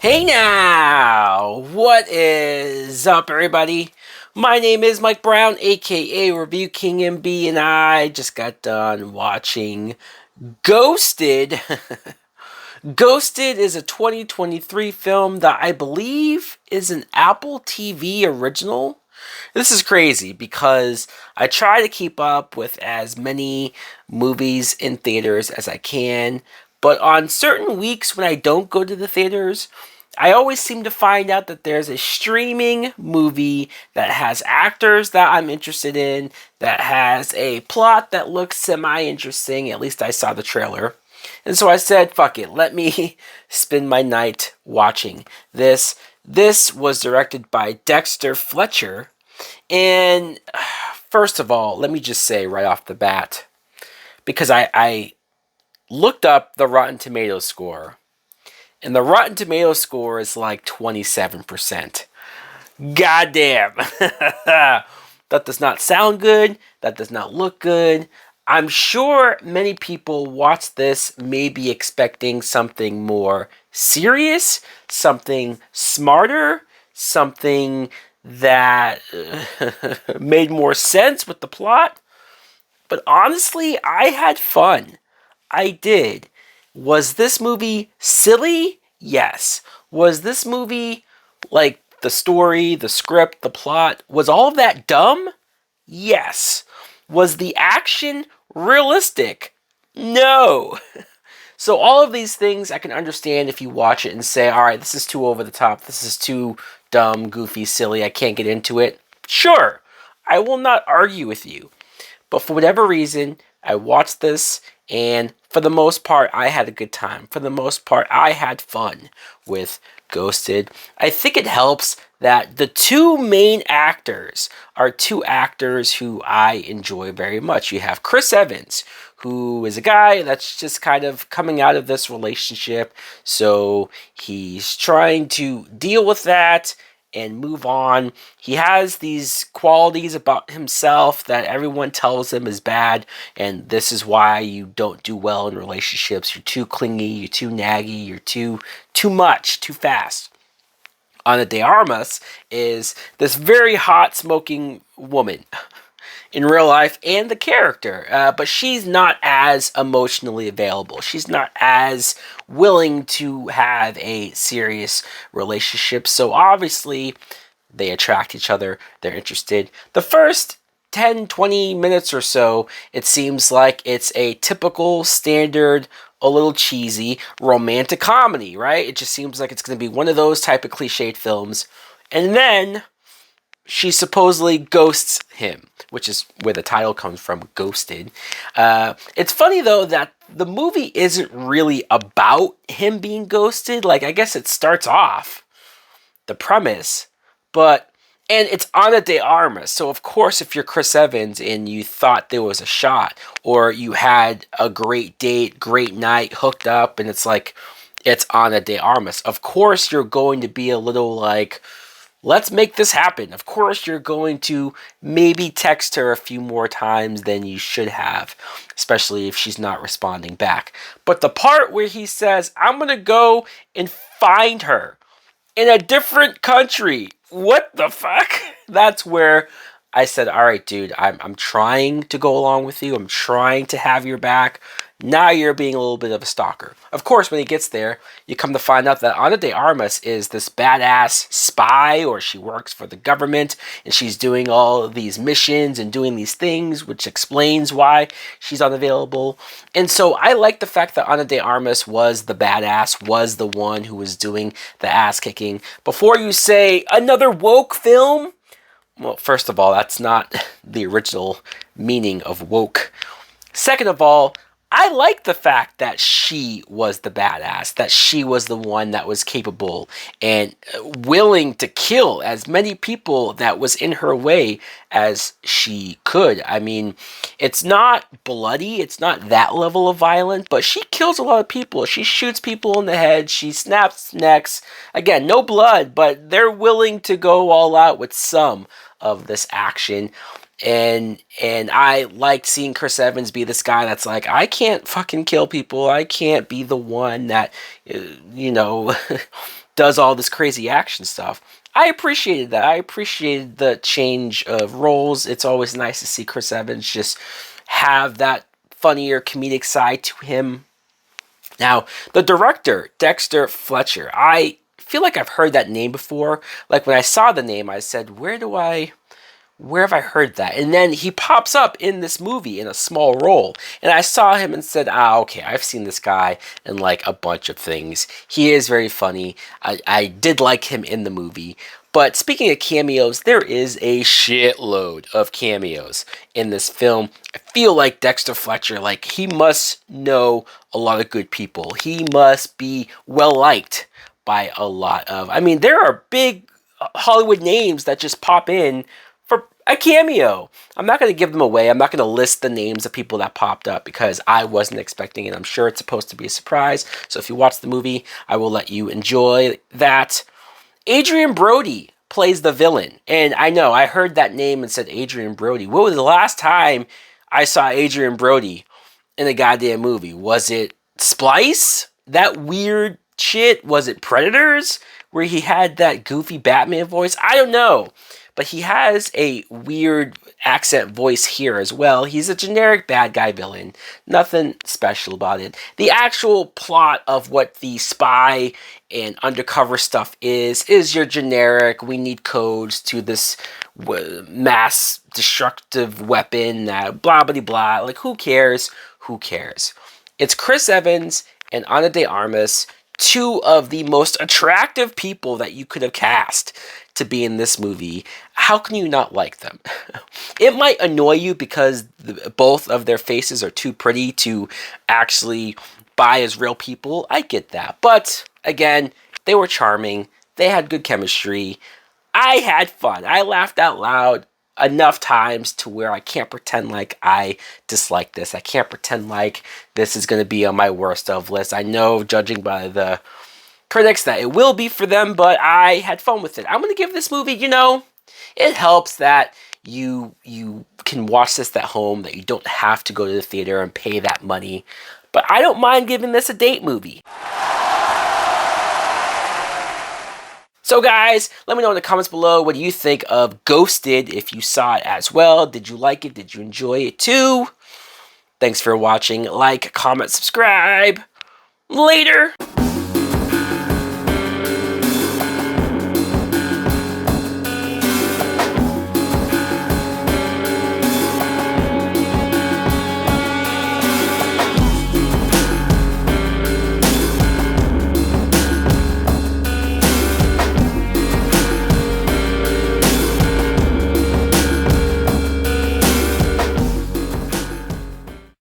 Hey now! What is up, everybody? My name is Mike Brown, aka Review King MB, and I just got done watching Ghosted. Ghosted is a 2023 film that I believe is an Apple TV original. This is crazy because I try to keep up with as many movies in theaters as I can, but on certain weeks when I don't go to the theaters, I always seem to find out that there's a streaming movie that has actors that I'm interested in, that has a plot that looks semi interesting. At least I saw the trailer. And so I said, fuck it, let me spend my night watching this. This was directed by Dexter Fletcher. And first of all, let me just say right off the bat, because I looked up the Rotten Tomatoes score, and the Rotten Tomatoes score is like 27%. Goddamn. That does not sound good. That does not look good. I'm sure many people watch this maybe expecting something more serious, something smarter, something that made more sense with the plot. But honestly, I had fun. I did. Was this movie silly? Yes. Was this movie like the story, the script, the plot, was all of that dumb? Yes. Was the action realistic? No. So all of these things I can understand if you watch it and say, all right, this is too over the top. This is too dumb, goofy, silly. I can't get into it. Sure. I will not argue with you. But for whatever reason, I watched this, and for the most part, I had a good time. For the most part, I had fun with Ghosted. I think it helps that the two main actors are two actors who I enjoy very much. You have Chris Evans, who is a guy that's just kind of coming out of this relationship. So he's trying to deal with that and move on. He has these qualities about himself that everyone tells him is bad, and this is why you don't do well in relationships. You're too clingy, you're too naggy, you're too much, too fast. Ana de Armas is this very hot smoking woman in real life and the character, but she's not as emotionally available. She's not as willing to have a serious relationship. So obviously, they attract each other, they're interested. The first 10, 20 minutes or so, it seems like it's a typical, standard, a little cheesy romantic comedy, right? It just seems like it's going to be one of those type of cliched films. And then she supposedly ghosts him, which is where the title comes from, Ghosted. It's funny, though, that the movie isn't really about him being ghosted. Like, I guess it starts off, the premise, but and it's Ana de Armas. So of course, if you're Chris Evans and you thought there was a shot, or you had a great date, great night, hooked up, and it's like it's Ana de Armas, of course you're going to be a little like, let's make this happen. Of course you're going to maybe text her a few more times than you should have, especially if she's not responding back. But the part where he says, I'm gonna go and find her in a different country. What the fuck? That's where I said, all right, dude, I'm trying to go along with you. I'm trying to have your back. Now you're being a little bit of a stalker. Of course, when he gets there, you come to find out that Ana de Armas is this badass spy, or she works for the government, and she's doing all of these missions and doing these things, which explains why she's unavailable. And so I like the fact that Ana de Armas was the badass, was the one who was doing the ass kicking. Before you say another woke film, well, first of all, that's not the original meaning of woke. Second of all, I like the fact that she was the badass, that she was the one that was capable and willing to kill as many people that was in her way as she could. I mean, it's not bloody, it's not that level of violent, but she kills a lot of people. She shoots people in the head, she snaps necks. Again, no blood, but they're willing to go all out with some of this action. And I liked seeing Chris Evans be this guy that's like, I can't fucking kill people. I can't be the one that, you know, does all this crazy action stuff. I appreciated that. I appreciated the change of roles. It's always nice to see Chris Evans just have that funnier comedic side to him. Now, the director, Dexter Fletcher, I feel like I've heard that name before. Like when I saw the name, I said, where have I heard that? And then he pops up in this movie in a small role. And I saw him and said, okay, I've seen this guy in like a bunch of things. He is very funny. I did like him in the movie. But speaking of cameos, there is a shitload of cameos in this film. I feel like Dexter Fletcher, like he must know a lot of good people. He must be well liked by a lot of, I mean, there are big Hollywood names that just pop in for a cameo. I'm not going to give them away. I'm not going to list the names of people that popped up because I wasn't expecting it. I'm sure it's supposed to be a surprise. So if you watch the movie, I will let you enjoy that. Adrien Brody plays the villain. And I know, I heard that name and said Adrien Brody. What was the last time I saw Adrien Brody in a goddamn movie? Was it Splice? That weird shit? Was it Predators? Where he had that goofy Batman voice? I don't know. But he has a weird accent voice here as well. He's a generic bad guy villain. Nothing special about it. The actual plot of what the spy and undercover stuff is your generic, we need codes to this mass destructive weapon, blah, blah, blah. Like, who cares? Who cares? It's Chris Evans and Ana de Armas, two of the most attractive people that you could have cast to be in this movie. How can you not like them? It might annoy you because both of their faces are too pretty to actually buy as real people. I get that. But again, they were charming. They had good chemistry. I had fun. I laughed out loud enough times to where I can't pretend like I dislike this. I can't pretend like this is going to be on my worst of list. I know, judging by the critics, that it will be for them, but I had fun with it. I'm going to give this movie, it helps that you can watch this at home, that you don't have to go to the theater and pay that money. But I don't mind giving this a date movie. So guys, let me know in the comments below, what do you think of Ghosted, if you saw it as well. Did you like it? Did you enjoy it too? Thanks for watching. Like, comment, subscribe. Later!